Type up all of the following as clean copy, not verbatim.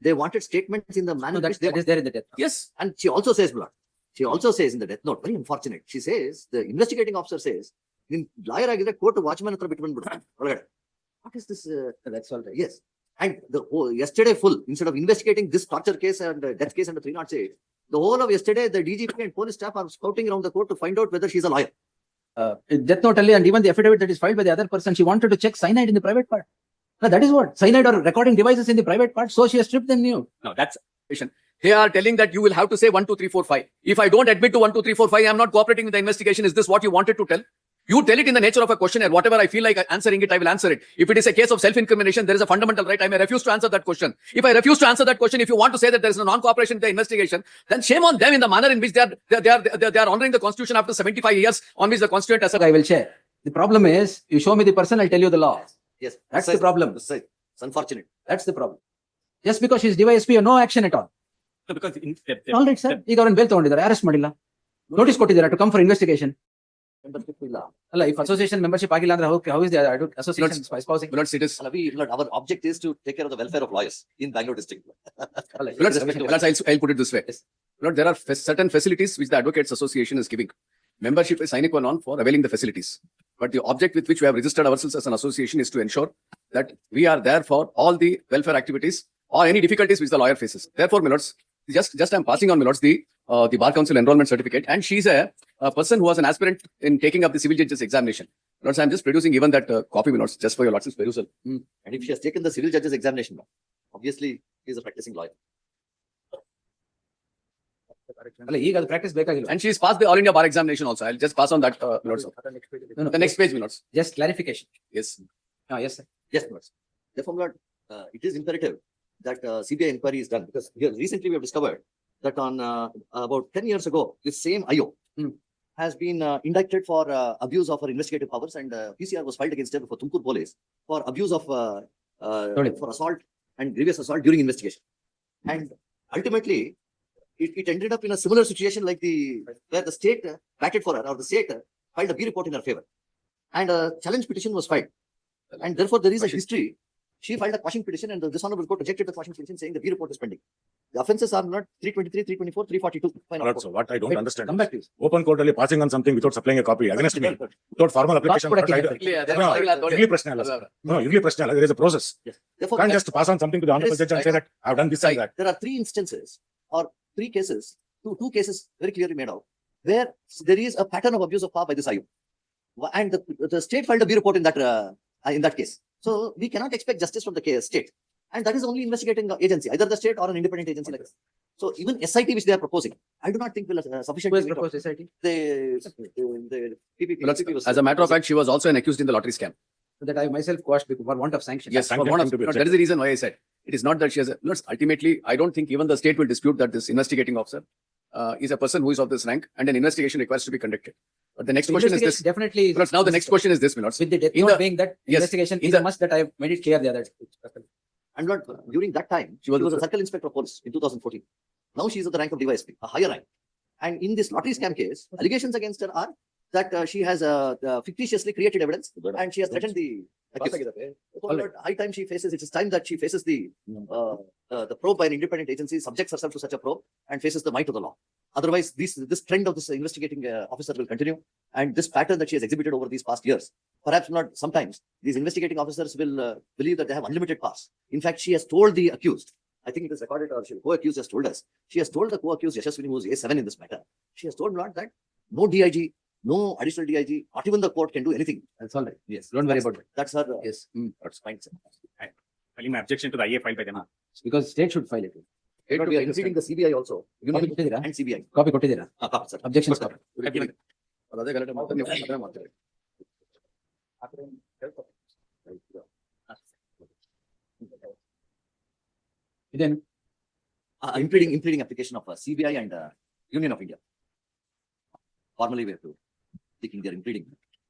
They wanted statements in the manner No, which that is there in the death. Yes. And she also says, blood. She also says in the death note, very unfortunate. She says, the investigating officer says, in lawyer agide court watchman hatra bittu bandu. What is this? That's all right. Yes. And the yesterday full, instead of investigating this torture case and death case under 308, the whole of yesterday, the DGP and police staff are scouting around the court to find out whether she's a lawyer. Death note only, and even the affidavit that is filed by the other person, she wanted to check cyanide in the private part. No, that is what cyanide or recording devices in the private part. So she has stripped them new. No, that's they are telling that you will have to say 1, 2, 3, 4, 5. If I don't admit to 1, 2, 3, 4, 5, I am not cooperating with the investigation. Is this what you wanted to tell? You tell it in the nature of a questionnaire. Whatever I feel like answering it, I will answer it. If it is a case of self-incrimination, there is a fundamental right. I may refuse to answer that question. If I refuse to answer that question, if you want to say that there is a non-cooperation with the investigation, then shame on them in the manner in which they are honoring the Constitution after 75 years on which the Constituent has. I will share. The problem is, you show me the person, I'll tell you the law. Yes. That's the problem. It's unfortunate. That's the problem. Just because she's DYSP, no action at all. So because All right, sir. ಈಗ ಅವ್ರನ್ನ bale ತಗೊಂಡಿದ್ದಾರೆ, arrest ಮಾಡಿಲ್ಲ, notice ಕೊಟ್ಟಿದ್ದಾರೆ to come for investigation. Membership ಇಲ್ಲ. ಅಲ್ಲ, if association membership ಆಗಿಲ್ಲ ಅಂದ್ರೆ how is the association espousing? Our object is to take care of the welfare of lawyers in Bangalore district. I'll put it this way. Lord, there are certain facilities which the Advocates Association is giving. Membership is sine qua non for availing the facilities. But the object with which we have registered ourselves as an association is to ensure that we are there for all the welfare activities or any difficulties which the lawyer faces. Therefore, my lords, just I'm passing on, my lords, the Bar Council enrollment certificate, and she's a person who was an aspirant in taking up the civil judges examination. Lords, I'm just producing even that copy, my lords, just for your lords' perusal. And if she has taken the civil judges examination, obviously he is a practicing lawyer. ಅಲ್ಲ, ಈಗ ಅದು practice ಬೇಕಾಗಿಲ್ಲ. And she's passed the All India Bar examination also. I'll just pass on that, my lords. No, The next page, my lords. just clarification. Yes. Yes, sir. Yes, Lord. Therefore, Lord, it is imperative that CBI inquiry is done, because here recently we have discovered that on about 10 years ago, this same IO has been indicted for abuse of her investigative powers, and PCR was filed against her for Tumkur police for abuse of for assault and grievous assault during investigation. And ultimately, it ended up in a similar situation like where the state batted for her, or the state filed a B report in her favor, and a challenge petition was filed. And therefore, there is a history. She filed a quashing petition, and this Honourable Court rejected the quashing petition, saying the B report is pending. The offences are not 323, 324, 342. Alright, so what I don't understand. Come back to you. Open court ಅಲ್ಲಿ passing on something without supplying a copy against me, without formal application. Irli ಪ್ರಶ್ನೆ ಅಲ್ಲ sir. No, irli ಪ್ರಶ್ನೆ ಅಲ್ಲ. There is a process. Yes. Therefore, Can't just pass on something to the honorable judge and say that I've done this and that. there are 3 instances or 3 cases, two cases very clearly made out, where there is a pattern of abuse of power by this IO, and the state filed a B report in that case. So we cannot expect justice from the state, and that is only investigating agency, either the state or an independent agency like this. So even SIT, which they are proposing, I do not think will sufficiently. Who has proposed SIT? The PPP. As a matter of fact, she was also an accused in the lottery scam. So that I myself quashed for want of sanction. Yes, Sanction for one of, to be but that is the reason why I said it is not that she has. Ultimately, I don't think even the state will dispute that this investigating officer is a person who is of this rank, and an investigation requires to be conducted. But the next question is this. Definitely. Now the next question is this, my lords. With the death In note the- being that yes, investigation in is the- a must, that I have made it clear the other. And not during that time, she was a circle inspector of police in 2014. Now she is at the rank of DYSP, a higher rank. And in this lottery scam case, allegations against her are that she has fictitiously created evidence, and she has threatened the accused. High time she faces, it is time that she faces the probe by an independent agency, subjects herself to such a probe, and faces the might of the law. Otherwise, this trend of this investigating officer will continue, and this pattern that she has exhibited over these past years, perhaps not sometimes, these investigating officers will believe that they have unlimited powers. In fact, she has told the accused, I think it is recorded, or she co-accused has told us, she has told the co-accused Yashaswini, who is A7 in this matter, she has told Lord that no DIG, no additional DIG, not even the court can do anything. That's all right. Yes. Don't worry about it. That's her Yes. that's mindset. Filing my objection to the IA file by them. Because state should file it. But we are including the CBI also, Copy ಕೊಟ್ಟಿದ್ದೀರಾ? and CBI. Copy ಕೊಟ್ಟಿದ್ದೀರಾ? Copy, sir. Objections copy. ಅದೇ ಗಲಾಟೆ ಮಾಡ್ತಾರೆ, ನೀವು ಅದನ್ನೇ ಮಾಡ್ತೀರಿ. ಇದೇನು? Impleading application of CBI and Union of India. Formally, we have to taking their impleading.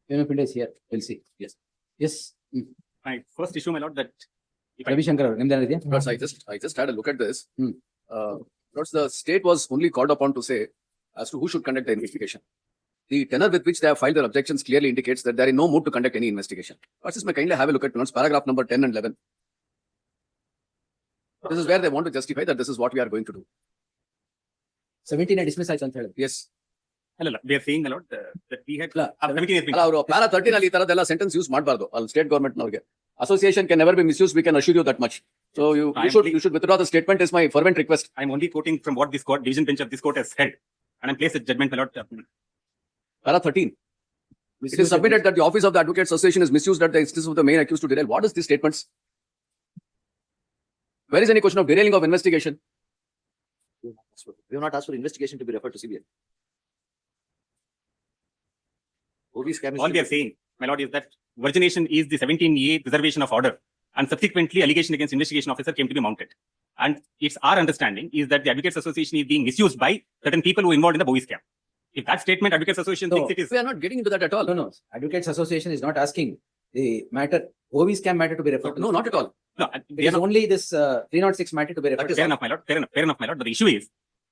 Union of India is here. We'll see. Yes. Yes. My first issue, my lord, that if I Ravishankar ಅವರು ನಿಮ್ದು ಏನಿದೆಯಾ? Lords, I just had a look at this. Lords, the state was only called upon to say as to who should conduct the investigation. The tenor with which they have filed their objections clearly indicates that they are in no mood to conduct any investigation. Lords, may kindly have a look at paragraph number 10 and 11. This is where they want to justify that this is what we are going to do. 17 dismiss ಆಯ್ತು ಅಂತ ಹೇಳಿದ್ರು. Yes. ಅಲ್ಲ we are saying a lot that we had ಅಲ್ಲ, 17 has been ಅಲ್ಲ ಅವರು para 13 ಅಲ್ಲಿ ಈ ತರದೆಲ್ಲ sentence use ಮಾಡಬಾರ್ದು ಅಲ್ಲಿ ಸ್ಟೇಟ್ ಗವರ್ಮೆಂಟ್ ನವರಿಗೆ. Association can never be misused, we can assure you that much. So you should withdraw the statement is my fervent request. I'm only quoting from what this court, division bench of this court has held, and I'm placed a judgment, my lord. Para 13. It is submitted that the office of the Advocates Association is misused at the instance of the main accused to derail. What is these statements? Where is any question of derailing of investigation? We have not asked for investigation to be referred to CBI. OB scam is All we are saying, my lord, is that virgination is the 17A reservation of order, and subsequently allegation against investigation officer came to be mounted. And it's our understanding is that the Advocates Association is being misused by certain people who are involved in the Bowie scam. If that statement Advocates Association No. thinks it is, We are not getting into that at all. No. Advocates Association is not asking the matter, OV scam matter to be referred to. No, not at all. no, It they are is not, only this 306 matter to be referred to. fair enough, my lord, fair enough, my lord. But the issue is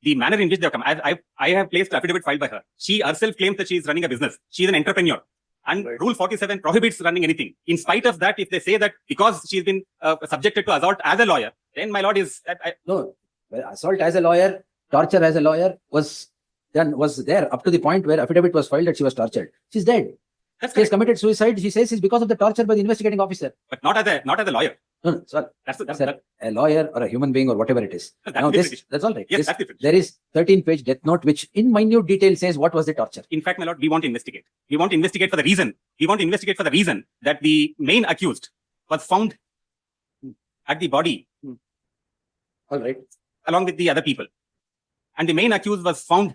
the manner in which they have come. I have placed affidavit filed by her. She herself claims that she is running a business. She is an entrepreneur. And Right. Rule 47 prohibits running anything. In spite of that, if they say that because she's been subjected to assault as a lawyer, then my lord is No, well, assault as a lawyer, torture as a lawyer was there up to the point where affidavit was filed that she was tortured. She's dead. that's She has correct, committed suicide. She says it's because of the torture by the investigating officer. but not as a lawyer. No, sorry. That's Sir, a lawyer or a human being or whatever it is. that's Now different issue. that's all right. Yes, This- that's different. there is 13-page death note which in minute detail says what was the torture. In fact, my lord, we want to investigate. We want to investigate for the reason. We want to investigate for the reason that the main accused was found at the body All right. along with the other people, and the main accused was found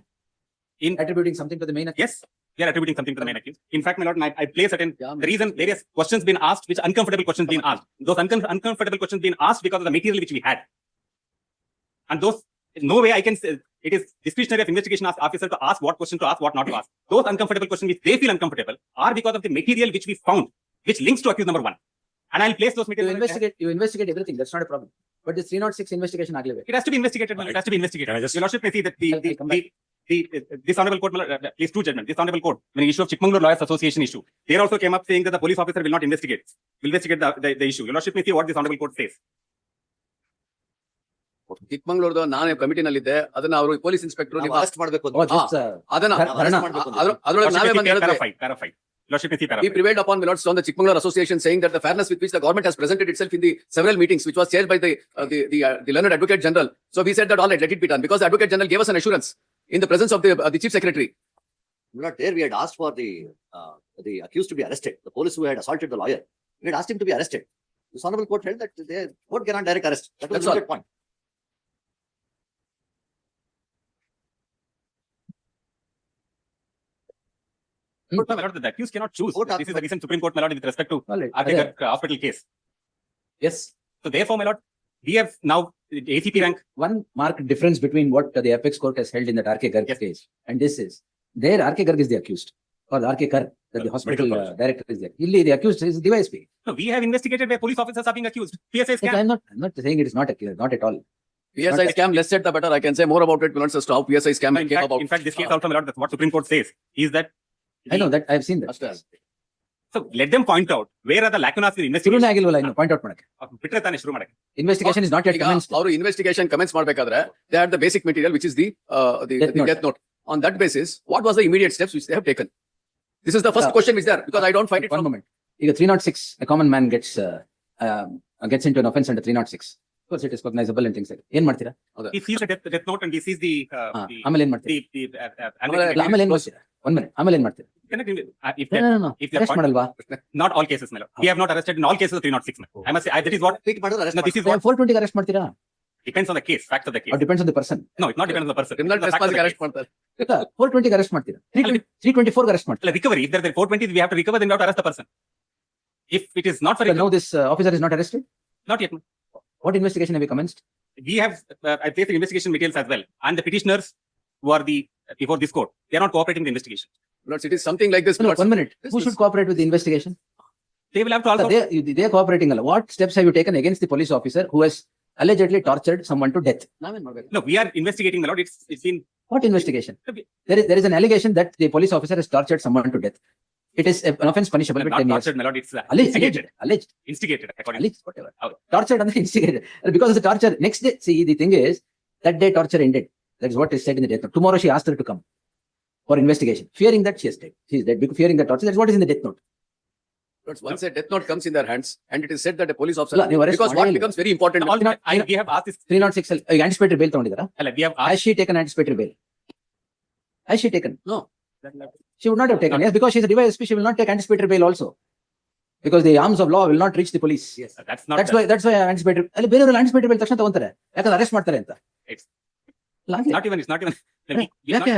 in. Attributing something to the main. Yes, we are attributing something to the main accused. In fact, my lord, I place certain Yeah, the reason various questions been asked, which uncomfortable questions been asked. Those uncomfortable questions been asked because of the material which we had, and those no way I can say it is discretionary of investigation officer to ask what question to ask, what not to ask. Those uncomfortable questions which they feel uncomfortable are because of the material which we found, which links to accused number 1. And I'll place those You materials. investigate everything. That's not a problem. But this 306 investigation aglewe. It has to be investigated. My lord. It has to be investigated. Can I just- Your lordship may see that I'll come back. this honourable court, my lord, please two judgment. This honourable court, when the issue of Chikmagalur Lawyers Association issue, there also came up saying that the police officer will not investigate the issue. Your lordship may see what this honourable court says. ಚಿಕ್ಕಮಂಗ್ಳೂರ್ದು ನಾನು ಕಮಿಟಿನಲ್ಲಿದ್ದೆ ಅದನ್ನ ಅವರು police inspector ನಾವು arrest ಮಾಡ್ಬೇಕು Oh, ಅಂತ. just ಅದನ್ನ Dharna. ಅದ್ರೊಳಗೆ ನಾವೇ ಬಂದು Para ಹೇಳಿದ್ವಿ. 5, para 5. Lordship may see para We 5. prevailed upon my lords on the Chikmagalur Association saying that the fairness with which the government has presented itself in the several meetings, which was chaired by the learned Advocate General. So we said that all right, let it be done because the Advocate General gave us an assurance in the presence of the Chief Secretary. Not there, we had asked for the accused to be arrested, the police who had assaulted the lawyer. We had asked him to be arrested. This honorable court held that the court cannot direct arrest. That was That's the all. limited point. But, my lord, the accused cannot choose. Court This is the recent Supreme Court, my lord, with respect to All right. Arctic hospital case. Yes. So therefore, my lord, we have now the ACP rank. One marked difference between what the apex court has held in that RK Garg Yes. case and this is there RK Garg is the accused or the RK Kar that the hospital Medical college. director is there. Illi the accused is the Dysp. No, we have investigated where police officers are being accused. PSA scam. I'm not saying it is not accused, not at all. PSI scam, less said the better. I can say more about it. We learned as to how PSI scam In came fact, about. in fact, this case also, my lord, that's what Supreme Court says is that. I know that I've seen that. ಅಷ್ಟೇ. So let them point out where are the lacunas in the investigation. ಶುರುನೇ ಆಗಿಲ್ವಲ್ಲ ಇನ್ನು point out ಮಾಡಕ್ಕೆ. ಬಿಟ್ರೆ ತಾನೇ ಶುರು ಮಾಡಕ್ಕೆ. Investigation is not yet ಈಗ commenced. ಅವರು investigation commence ಮಾಡ್ಬೇಕಾದ್ರೆ they had the basic material which is the death note. On that basis, what was the immediate steps which they have taken? This is the first question which there because I don't find it One from moment. ಈಗ 306 a common man gets into an offense under 306. Of course it is cognizable and things like that. ಏನ್ ಮಾಡ್ತೀರಾ? He sees the death note and he sees the ಆಮೇಲೆ ಏನ್ ಮಾಡ್ತೀರಾ? ಆಮೇಲೆ ಆಮೇಲೆ ಏನ್ ಮಾಡ್ತೀರಾ? 1 minute. ಆಮೇಲೆ ಏನ್ ಮಾಡ್ತೀರಾ? if No. if they're Arrest point- ಮಾಡಲ್ವಾ? not all cases, my lord. We have not arrested in all cases of 306. I must say that is what Treat ಮಾಡಿದ್ರೆ arrest no, this is ಮಾಡ್ತಾರೆ. what 420 arrest ಮಾಡ್ತೀರಾ? depends on the case, facts of the case. Or depends on the person. No, it not depends on the person. criminal It's the facts of trespass the arrest case. ಮಾಡ್ತಾರೆ. 420 arrest ಮಾಡ್ತೀರಾ? 324 arrest ಮಾಡ್ತೀರಾ? Like recovery. If there are 420, we have to recover, then we have to arrest the person. If it is not for So recovery, now this officer is not arrested? not yet. What investigation have you commenced? We have I placed the investigation materials as well, and the petitioners who are before this court, they are not cooperating with the investigation. Lords, it is something like this. No, Lords. 1 minute. This Who is- should cooperate with the investigation? They will have to also. They are cooperating. What steps have you taken against the police officer who has allegedly tortured someone to death? ನಾವೇನ್ ಮಾಡ್ಬೇಕು? No, we are investigating, my lord. It's been What investigation? There is an allegation that the police officer has tortured someone to death. it is an offense punishable with Not 10 years. tortured, my lord, it's Alleged. instigated according to Alleged, whatever. Tortured and instigated. Because of the torture, next day, see, the thing is, that day torture ended. That is what is said in the death note. Tomorrow she asked her to come for investigation, fearing that she is dead. She is dead because fearing the torture. That's what is in the death note. But once a death note comes in their hands and it is said that a police officer, ಅಲ್ಲ, ನೀವು arrest because what ಮಾಡೇ ಇಲ್ಲ. becomes very important. we have asked this 306 ಅಲ್ಲಿ anticipatory bail ತಗೊಂಡಿದ್ದಾರಾ? we have Has asked she taken anticipatory bail? Has she taken? No. She would not have taken. Yes, because she is a DYSP, she will not take anticipatory bail also. Because the arms of law will not reach the police. Yes. that's not That's why anticipatory. ಅಲ್ಲಿ ಬೇರೆಯವರು anticipatory bail ತಕ್ಷಣ ತಗೊಂತಾರೆ. ಯಾಕಂದ್ರೆ arrest ಮಾಡ್ತಾರೆ ಅಂತ. It's- long not even ಯಾಕೆ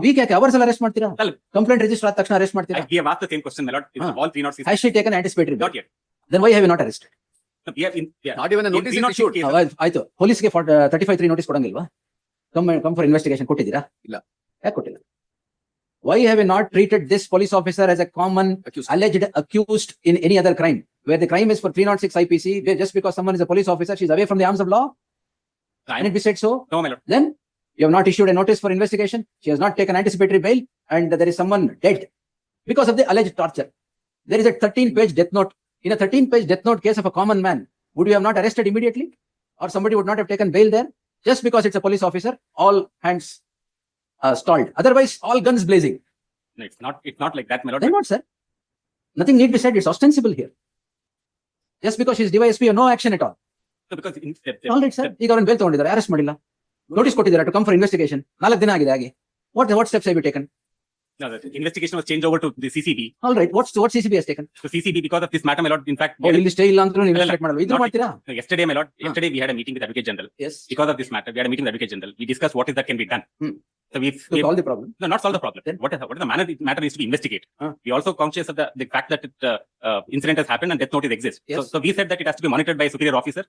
weak ಯಾಕೆ hours arrest ಮಾಡ್ತೀರಾ? ಅಲ್ಲ. ಕಂಪ್ಲೇಂಟ್ ರಿಜಿಸ್ಟರ್ ಆದ ತಕ್ಷಣ ಅರೆಸ್ಟ್ ಮಾಡ್ತೀರಾ? we have asked the same question, my lord. It's Ah. all 306. Has she taken anticipatory bail? Not yet. Then why have you not arrested? No, we have Not even a notice is 306 issued. cases. ಆಯ್ತು, ಪೊಲೀಸ್ಗೆ 35(3) notice ಕೊಡಂಗಿಲ್ವಾ? Come for investigation ಕೊಟ್ಟಿದ್ದೀರಾ? ಇಲ್ಲ. ಯಾಕೆ ಕೊಟ್ಟಿಲ್ಲ? Why have you not treated this police officer as a common Accused. alleged accused in any other crime? Where the crime is for 306 IPC, where just because someone is a police officer, she's away from the arms of law? Can it be said so? No, my lord. Then you have not issued a notice for investigation. She has not taken anticipatory bail, and there is someone dead because of the alleged torture. There is a 13-page death note. In a 13-page death note case of a common man, would you have not arrested immediately? Or somebody would not have taken bail there? Just because it's a police officer, all hands stalled. Otherwise, all guns blazing. No, it's not like that, my lord. Then what, sir? Nothing need be said. It's ostensible here. Just because she's DYSP, no action at all. No, because All right, sir. ಈಗ ಅವ್ರನ್ನ bale ತಗೊಂಡಿದ್ದಾರೆ, arrest ಮಾಡಿಲ್ಲ. Notice ಕೊಟ್ಟಿದ್ದಾರೆ to come for investigation. 4 ದಿನ ಆಗಿದೆ ಆಗಿ. What steps have you taken? no, the investigation was changed over to the CCB. All right. What CCB has taken? So CCB, because of this matter, my lord, in fact, ಇಲ್ಲಿ stay ಇಲ್ಲ ಅಂದ್ರೂ investigate ಮಾಡಲ್ಲ. ಇದ್ರು Not- ಮಾಡ್ತೀರಾ? no, yesterday, my lord, yesterday we had a meeting with Advocate General. Yes. Because of this matter, we had a meeting with Advocate General. We discussed what is that can be done. So To solve the problem. no, not solve the problem. Then? What is the matter needs to be investigated. Huh. We also conscious of the fact that incident has happened and death notice exists. Yes. So we said that it has to be monitored by a superior officer.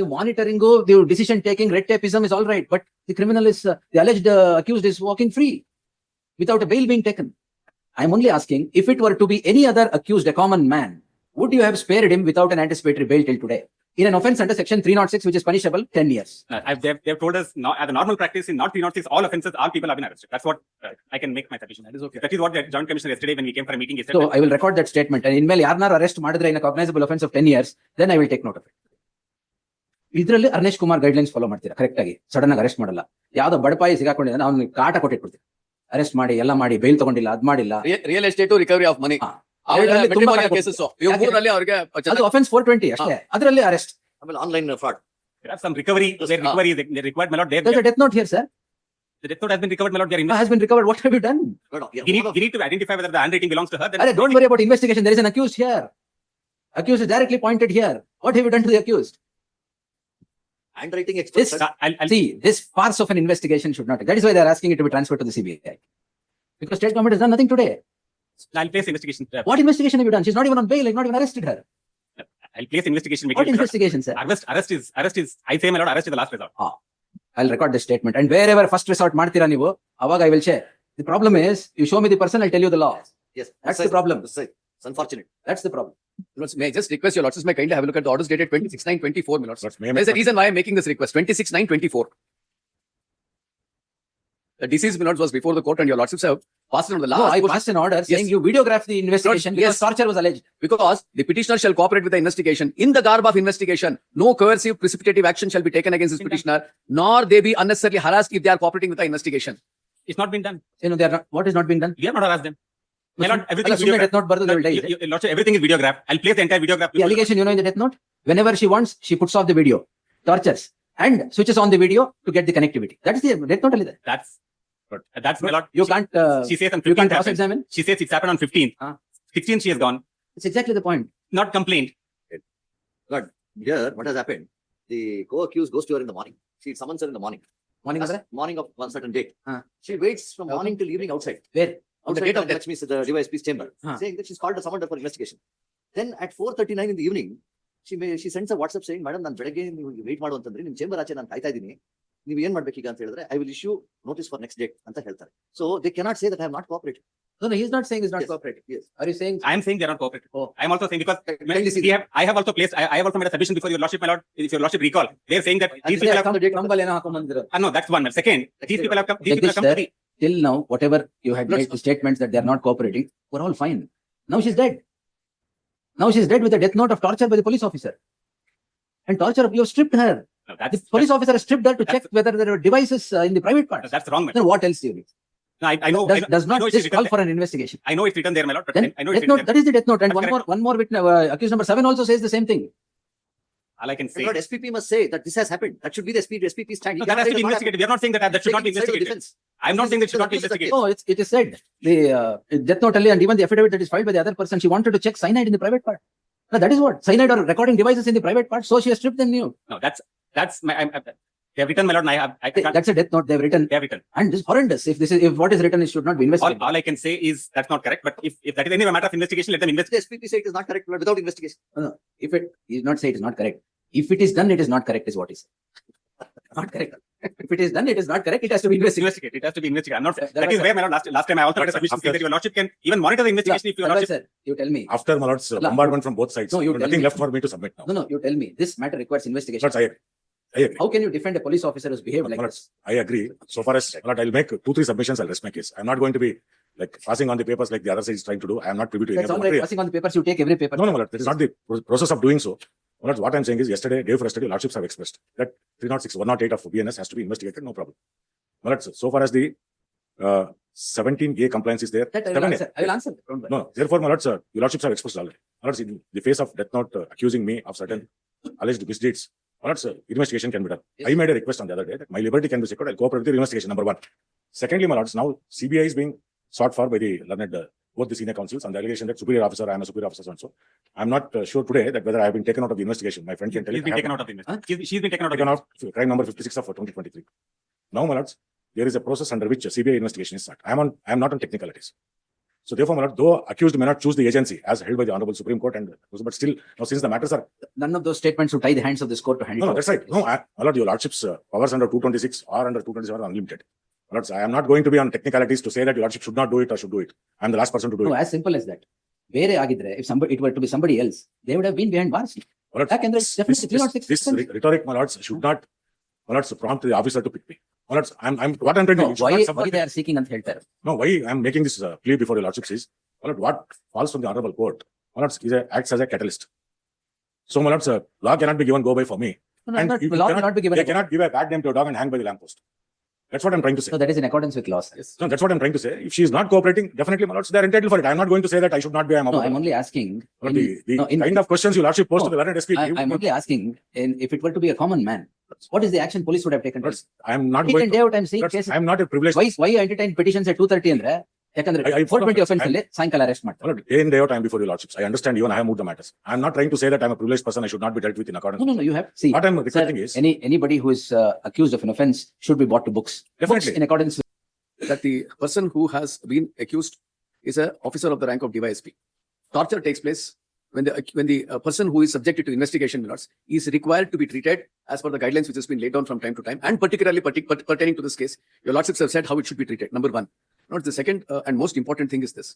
The monitoring, the decision taking, red tapeism is all right, but the criminal is, the alleged accused is walking free without a bail being taken. I'm only asking, if it were to be any other accused, a common man, would you have spared him without an anticipatory bail till today? In an offense under section 306, which is punishable 10 years. They've told us now, as a normal practice in not 306, all offences, all people have been arrested. That's what I can make my submission. That is okay. That is what the Joint Commissioner yesterday when we came for a meeting, he said. So that- I will record that statement, and in mail yarnar arrest ಮಾಡಿದ್ರೆ in a cognizable offense of 10 years, then I will take note of it. ಇದರಲ್ಲಿ Arnesh Kumar guidelines follow ಮಾಡ್ತೀರಾ correct ಆಗಿ? Sudden ಆಗಿ arrest ಮಾಡಲ್ಲ. ಯಾವ್ದೋ ಬಡಪಾಯಿ ಸಿಗಾಕೊಂಡಿದ್ದಾನೆ, ಅವ್ನಿಗೆ ಕಾಟ ಕೊಟ್ಟಿಟ್ಬಿಡ್ತೀವಿ. Arrest ಮಾಡಿ ಎಲ್ಲ ಮಾಡಿ ಬೇಲ್ ತಗೊಂಡಿಲ್ಲ, ಅದ್ ಮಾಡಿಲ್ಲ. Real estate recovery of money. ಹಾ. ಎರಡರಲ್ಲಿ ತುಂಬಾ Matrimonial ಕಾಟ cases. ಕೊಟ್ಟಿದ್ದಾರೆ. ಇವಾಗ ಯಾಕೆ? ಮೂರರಲ್ಲಿ ಅವ್ರಿಗೆ ಅದು offense 420 ಅಷ್ಟೇ, ಅದರಲ್ಲಿ ಅರೆಸ್ಟ್. ಆಮೇಲೆ online fraud. There are some recovery, where recovery is required, my lord. There's a death note here, sir. The death note has been recovered, my lord. We are Has been recovered. What have you done? we need to identify whether the handwriting belongs to her. Then Arre, don't worry about investigation. There is an accused here. Accused is directly pointed here. What have you done to the accused? Hand writing This, expert. I'll see, this farce of an investigation should not. That is why they are asking it to be transferred to the CBI. Because state government has done nothing today. I'll place investigation. What investigation have you done? She's not even on bail. I've not even arrested her. I'll place investigation. What investigation, sir? Arrest is. I say, my lord, arrest is the last resort. I'll record this statement. And wherever first resort ಮಾಡ್ತೀರಾ ನೀವು, ಅವಾಗ I will share. The problem is, you show me the person, I'll tell you the law. Yes, That's the problem. It's unfortunate. That's the problem. May I just request your lordships may kindly have a look at the orders dated 26/9/24, my lords. Lords, may I There's a make- reason why I'm making this request. 26/9/24. The deceased, my lords, was before the court and your lordships have passed it on the No, last I portion passed an order saying you videograph the investigation Lords, because yes. torture was alleged. because the petitioner shall cooperate with the investigation. In the garb of investigation, no coercive precipitative action shall be taken against this petitioner, nor they be unnecessarily harassed if they are cooperating with the investigation. It's not been done. You know, they are not, what is not being done? We have not harassed them. My lord, everything ಅಲ್ಲ, is ಸುಮ್ನೆ videographed. death note ಬರೆದು they will die. Your lordship, everything is videographed. I'll place the entire videograph. The allegation, you know, in the death note, whenever she wants, she puts off the video, tortures, and switches on the video to get the connectivity. That is the death note. That's my lord. You can't, She says on you 15th can't happened. cross-examine. She says it's happened on 15th. Huh? 16th she has gone. It's exactly the point. Not complained. Here, what has happened? The co-accused goes to her in the morning. She summons her in the morning. Morning ಅಂದ್ರೆ? Morning of one certain date. Huh. She waits from morning till evening outside. Where? Outside gate of the Lakshmi's, the DYSP's chamber, Huh. saying that she's called a summoned her for investigation. Then at 4:39 in the evening, she sends a WhatsApp saying, madam, ನಾನು ಬೆಳಗ್ಗೆ ನೀವು wait ಮಾಡು ಅಂತಂದ್ರೆ ನಿಮ್ chamber ಆಚೆ ನಾನು ಕಾಯ್ತಾ ಇದ್ದೀನಿ. ನೀವು ಏನ್ ಮಾಡ್ಬೇಕೀಗ ಅಂತ ಹೇಳಿದ್ರೆ, I will issue notice for next date ಅಂತ ಹೇಳ್ತಾರೆ. So they cannot say that I have not cooperated. No, he's not saying he's not Yes. cooperating. Yes. Are you saying? I am saying they are not cooperative. Oh. I am also saying because Kindly see I have also placed, I have also made a submission before your lordship, my lord. If your lordship recall, they are saying that these people have come. Number ಏನೋ ಹಾಕೊಂಡ್ ಬಂದಿರೋ. No, that's one. Second, these people have come. These people have come. Till now, whatever you had made the statements that they are not cooperating, were all fine. Now she's dead. Now she's dead with a death note of torture by the police officer. And torture, you have stripped her. No, The police officer has stripped her to check whether there are devices in the private parts. that's wrong, my Then lord. what else do you need? No, I know. Does I not know it's this written call there. for an investigation? I know it's written there, my lord. But Then I know it's death written note, there. that is the death note. And That's one more witness, accused number 7 also says the same thing. All I can say. My lord, SPP must say that this has happened. That should be the SPP stand. He No, that cannot has to say be it has not investigated. We are not saying that should not be Taking side of investigated. defense. I'm not saying that should not be This is the investigated. No, it is said the death note only, and even the affidavit that is filed by the other person, she wanted to check cyanide in the private part. Now, that is what cyanide or recording devices in the private part. So she has stripped them new. No, that's my. They have written, my lord, and I can't. That's a death note they have written. They have written. And this is horrendous. If what is written, it should not be investigated. All I can say is that's not correct. But if that is any matter of investigation, let them investigate. The SPP say it is not correct without investigation. No, if it is not say it is not correct. If it is done, it is not correct, is what he said. Not correct. If it is done, it is not correct. It has to be investigated. Investigate. It has to be investigated. I'm not. That That was is where, my lord, last time I also had a submission saying that your lordship can even monitor the investigation if your That's why, lordship. sir, you tell me. After my lord's bombardment from both sides, No, you tell nothing me. left for me to submit now. No, you tell me. This matter requires investigation. Lords, I agree. I agree. How can you defend a police officer who's behaved like Lords, this? I agree. So far as, Lord, I'll make 2-3 submissions, I'll rest my case. I'm not going to be like passing on the papers like the other side is trying to do. I am not privy to any That's of all the right. material. Passing on the papers, you take every paper. No, my lord, that is not the process of doing so. My lords, what I'm saying is yesterday, day for yesterday, lordships have expressed that 306, 108 of BNS has to be investigated, no problem. My lords, so far as the 17A compliance is there. That I will 7A. answer. I will answer. Don't worry. No, therefore, my lords, your lordships have expressed already. My lords, in the face of death note accusing me of certain alleged misdeeds, my lords, investigation can be done. Yes. I made a request on the other day that my liberty can be secured. I'll cooperate with the investigation, number one. Secondly, my lords, now CBI is being sought for by the learned, both the senior counsels on the allegation that superior officer, I am a superior officer, and so. I'm not sure today that whether I have been taken out of the investigation. My friend can tell She's you. been I have taken not. out of the investigation. She's been taken out of the Taken off crime number 56 of 2023. Now, my lords, there is a process under which CBI investigation is sought. I am not on technicalities. So therefore, my lord, though accused may not choose the agency as held by the Honourable Supreme Court, but still, now since the matters are None of those statements would tie the hands of this court to hand it no, over. that's right. No, my lord, your lordship's powers under 226 or under 227 are unlimited. My lords, I am not going to be on technicalities to say that your lordship should not do it or should do it. I am the last person to do No, it. as simple as that. ಬೇರೆ ಆಗಿದ್ರೆ, if somebody, it were to be somebody else, they would have been behind bars. My lords, ಯಾಕೆಂದ್ರೆ definitely 306 this rhetoric, my lords, should not, my lords, prompt the officer to pick me. My lords, what I'm trying to No, do, it should why not subvert they are seeking ಅಂತ ಹೇಳ್ತಾರೆ. No, why I'm making this plea before your lordships is, my lord, what falls from the Honourable Court, my lords, acts as a catalyst. So, my lords, law cannot be given go by for me. No, And not, you law cannot- cannot be given. They cannot give a bad name to a dog and hang by the lamppost. That's what I'm trying to say. So that is in accordance with laws. No, that's what I'm trying to say. If she is not cooperating, definitely, my lords, they are entitled for it. I'm not going to say that I should not be. No, I'm only asking. But the kind of questions your lordship posed to the learned SP. I'm only asking, if it were to be a common man, what is the action police would have taken? Lords, I'm not Week going and day to. out, I'm seeing Lords, cases. I'm not a privileged. Why entertain petitions at 2:30 ಅಂದ್ರೆ? ಯಾಕಂದ್ರೆ I 420 offense ಅಲ್ಲಿ ಸಾಯಂಕಾಲ arrest ಮಾಡ್ತಾರೆ. Lord, day in, day out, I'm before your lordships. I understand even I have moved the matters. I'm not trying to say that I'm a privileged person. I should not be dealt with in accordance. No, you have, see, What I'm sir, requesting is, anybody who is accused of an offense should be brought to books. Definitely. Books in accordance with. That the person who has been accused is a officer of the rank of DYSP. Torture takes place when the person who is subjected to investigation, Milords, is required to be treated as per the guidelines which has been laid down from time to time, and particularly pertaining to this case, your lordships have said how it should be treated. Number one. Not the second and most important thing is this: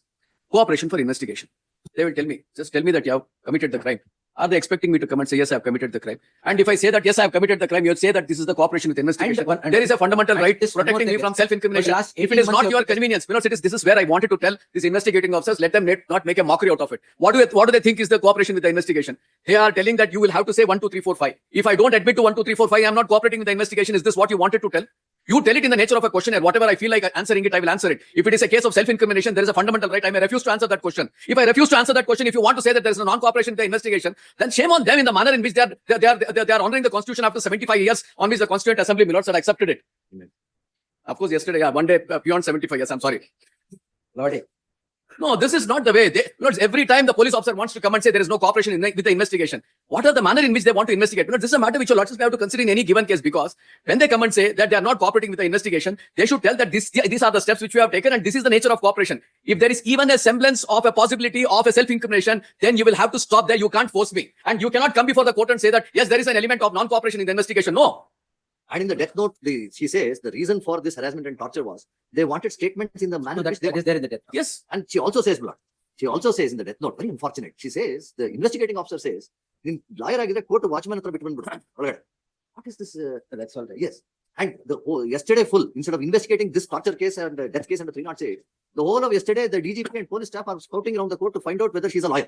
cooperation for investigation. They will tell me, just tell me that you have committed the crime. Are they expecting me to come and say, yes, I have committed the crime? And if I say that, yes, I have committed the crime, you'll say that this is the cooperation with investigation. And There is a fundamental and right this one more protecting me thing from is, self-incrimination. for the last If it 18 is not months your you have- convenience, this is where I wanted to tell these investigating officers, let them not make a mockery out of it. What do they think is the cooperation with the investigation? They are telling that you will have to say 1, 2, 3, 4, 5. If I don't admit to 1, 2, 3, 4, 5, I am not cooperating with the investigation. Is this what you wanted to tell? You tell it in the nature of a questionnaire. Whatever I feel like answering it, I will answer it. If it is a case of self-incrimination, there is a fundamental right. I may refuse to answer that question. If I refuse to answer that question, if you want to say that there is a non-cooperation in the investigation, then shame on them in the manner in which they are honoring the Constitution after 75 years on which the Constituent Assembly, my lords, had accepted it. Of course, yesterday, one day beyond 75 years. I'm sorry. Lordy. No, this is not the way. Lords, every time the police officer wants to come and say there is no cooperation with the investigation, what are the manner in which they want to investigate? Because this is a matter which your lordships have to consider in any given case, because when they come and say that they are not cooperating with the investigation, they should tell that these are the steps which we have taken and this is the nature of cooperation. If there is even a semblance of a possibility of a self-incrimination, then you will have to stop there. You can't force me. And you cannot come before the court and say that, yes, there is an element of non-cooperation in the investigation. No. And in the death note, she says the reason for this harassment and torture was they wanted statements in the manner No, that which they is there in the death. Yes. And she also says, blood. She also says in the death note, very unfortunate. She says, the investigating officer says, in lawyer agide court watchman hatra bittu. What is this? That's all right. Yes. And yesterday full, instead of investigating this torture case and death case under 308, The whole of yesterday, the DGP and police staff are scouting around the court to find out whether she's a lawyer.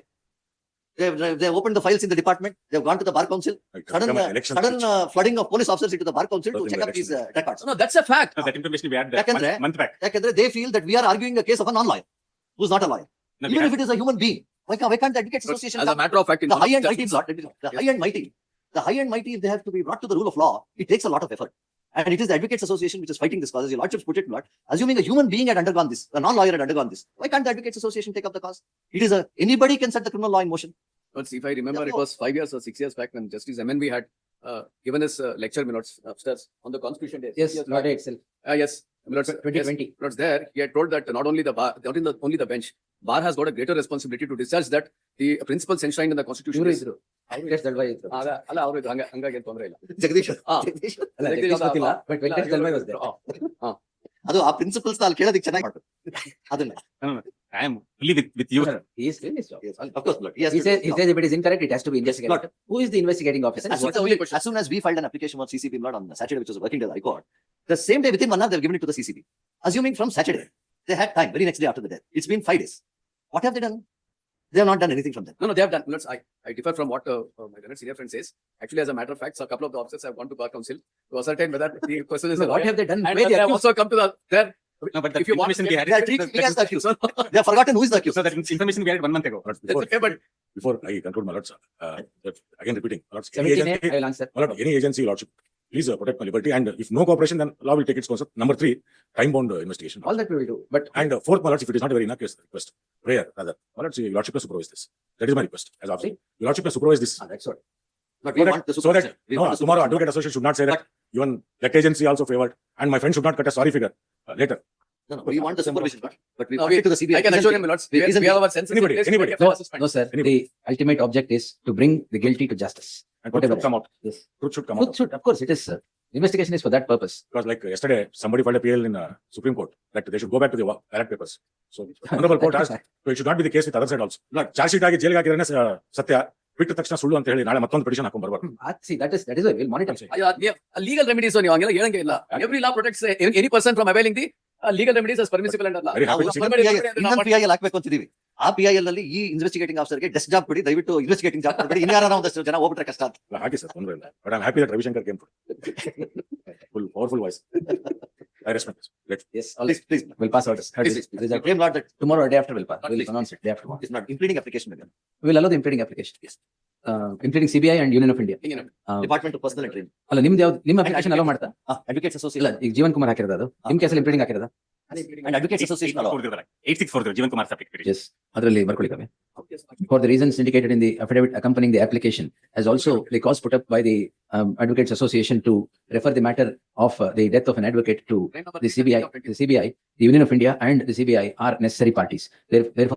They've opened the files in the department. They've gone to the bar council. It has Sudden, become an election sudden speech. flooding of police officers into the bar council to Because in check the up these election- records. No, that's a fact. No, that information we had Yakandre- month back. Yakandre, they feel that we are arguing a case of a non-lawyer who's not a lawyer. No, we Even had- if it is a human being, why can't the Advocates Association As a come? matter of fact, in The one of high and justice- mighty, the high and mighty, the high and mighty, if they have to be brought to the rule of law, it takes a lot of effort. And it is the Advocates Association which is fighting this cause. As your lordships put it, Lord, assuming a human being had undergone this, a non-lawyer had undergone this, why can't the Advocates Association take up the cause? It is anybody can set the criminal law in motion. But see, if I remember, it Therefore- was 5 years or 6 years back when Justice MNV had given us a lecture, Milords, upstairs on the Constitution Day. Yes, Yes, Lord itself, yes, Milords, 2020. Milords, there, he had told that not only the bar, not in the, only the bench, bar has got a greater responsibility to discharge that the principles enshrined in the Constitution. ಇವರು is- ಇದ್ರು. ವೆಂಕಟೇಶ್ ದಳ್ವಾಯಿ ಇದ್ರು. ಅಲ್ಲ ಅವ್ರು ಹಂಗಾಗಿ ಏನ್ ತೊಂದ್ರೆ ಇಲ್ಲ. Jagdish. Ah. Jagdish. ಅಲ್ಲ, ಜಗದೀಶ್ ಗೊತ್ತಿಲ್ಲ, but Venkatesh Dalwai was there. ಅದು ಆ ಪ್ರಿನ್ಸಿಪಲ್ಸ್ ಅಲ್ಲಿ ಕೇಳೋದಕ್ಕೆ ಚೆನ್ನಾಗಿ ಮಾಡ್ಬೇಕು ಅದನ್ನ. I am fully with you. He is doing his job. Yes, of course, Lord. He has He to says, do he his says job. if it is incorrect, it has to be investigated. Lord. Who is the investigating officer? As soon What's the only question? as soon as we filed an application on CCB blood on Saturday, which was a working day of the High Court, the same day within 1 hour, they've given it to the CCB. Assuming from Saturday, they had time, very next day after the death. It's been 5 days. What have they done? They have not done anything from them. No, they have done. Milords, I differ from what my learned senior friend says. Actually, as a matter of fact, a couple of the officers have gone to bar council to ascertain whether the person is a No, what lawyer. have they done? And Where they they have accused? also come to there. No, but the If you want information to we get- had. They are treating me as the accused. They have forgotten who is the accused. So that information we had 1 month ago. Lords, That's okay, but before I conclude, my lords, again repeating, my lords, any 17A, agency, I will answer. my lord, any agency, lordship, please protect my liberty. And if no cooperation, then law will take its course. Number 3, time-bound investigation. All that we will do, but And fourth, my lords, if it is not a very innocuous request, prayer rather, my lords, your lordship has supervise this. That is my request as officer. Your lordship has supervise this. that's all. But So we that, want the so supervision. that We no, want the tomorrow supervision. advocate association should not say that even that agency also favored, and my friend should not cut a sorry figure later. No, no, we want the supervision, but we No, want it to the CBI. I can assure him, Milords, we Isn't have it? our senses. in Anybody, place to anybody. make a No, fair assessment. no, sir. Anybody. The ultimate object is to bring the guilty to justice. And Whatever. truth should come out. Yes. Truth should come Truth out. should, of course, it is, sir. Investigation is for that purpose. Because like yesterday, somebody filed a PL in Supreme Court that they should go back to the ballot papers. So Honourable Court asked, so it should not be the case with other side also. Not- charge sheet ಆಗಿ ಜೈಲಿಗೆ ಹಾಕಿದ್ರೆ ಸತ್ಯ ಬಿಟ್ಟ ತಕ್ಷಣ ಸುಳ್ಳು ಅಂತ ಹೇಳಿ ನಾಳೆ ಮತ್ತೊಂದು ಪಿಟಿಷನ್ ಹಾಕೊಂಡ್ ಬರ್ಬಾರ್ದು. See, that is why we'll monitor. Legal remedies ನೀವು ಹಂಗೆಲ್ಲ ಹೇಳಂಗೆ ಇಲ್ಲ. Every law protects any person from availing the legal remedies as permissible and all. Very happy to see that. ಇನ್ನೊಂದು PIL ಹಾಕ್ಬೇಕು ಅಂತಿದೀವಿ. ಆ PIL ಅಲ್ಲಿ ಈ ಇನ್ವೆಸ್ಟಿಗೇಟಿಂಗ್ ಆಫೀಸರ್ಗೆ ಡೆಸ್ಕ್ ಜಾಬ್ ಕೊಡಿ, ದಯವಿಟ್ಟು ಇನ್ವೆಸ್ಟಿಗೇಟಿಂಗ್ ಜಾಬ್ ಕೊಡಿ. ಇನ್ಯಾರ ಒಂದಷ್ಟು ಜನ ಹೋಗ್ಬಿಟ್ರೆ ಕಷ್ಟ ಅಂತ. ಇಲ್ಲ, ಹಾಕಿ ಸರ್ ತೊಂದರೆ ಇಲ್ಲ. But I am happy that Ravishankar came full powerful voice. I respect this. Yes, all Please, please. we'll pass orders. Please, please. Claim not that Tomorrow or day after we'll pass. We'll Please. announce it day after tomorrow. it's not impleading application again. We'll allow the impleading application. Yes. Impleading CBI and Union of India. Department of Personal and Training. ಅಲ್ಲ ನಿಮ್ದು ಯಾವ್ದು ನಿಮ್ಮ application hello ಮಾಡ್ತಾ? Advocates ಇಲ್ಲ, Association. ಈಗ ಜೀವನ್ ಕುಮಾರ್ ಹಾಕಿರೋದು ಅದು. ನಿಮ್ ಕೇಸಲ್ಲಿ ಇಂಪ್ಲಿಡಿಂಗ್ ಹಾಕಿರೋದು? And Advocates Association. allow. 8640 Jeevan Kumar application. Yes. ಅದರಲ್ಲಿ ಬರ್ಕೊಳ್ಳಿದ್ದಾವೆ. For the reasons indicated in the affidavit accompanying the application, as also the cause put up by the Advocates Association to refer the matter of the death of an advocate to the CBI, the Union of India and the CBI are necessary parties. Therefore,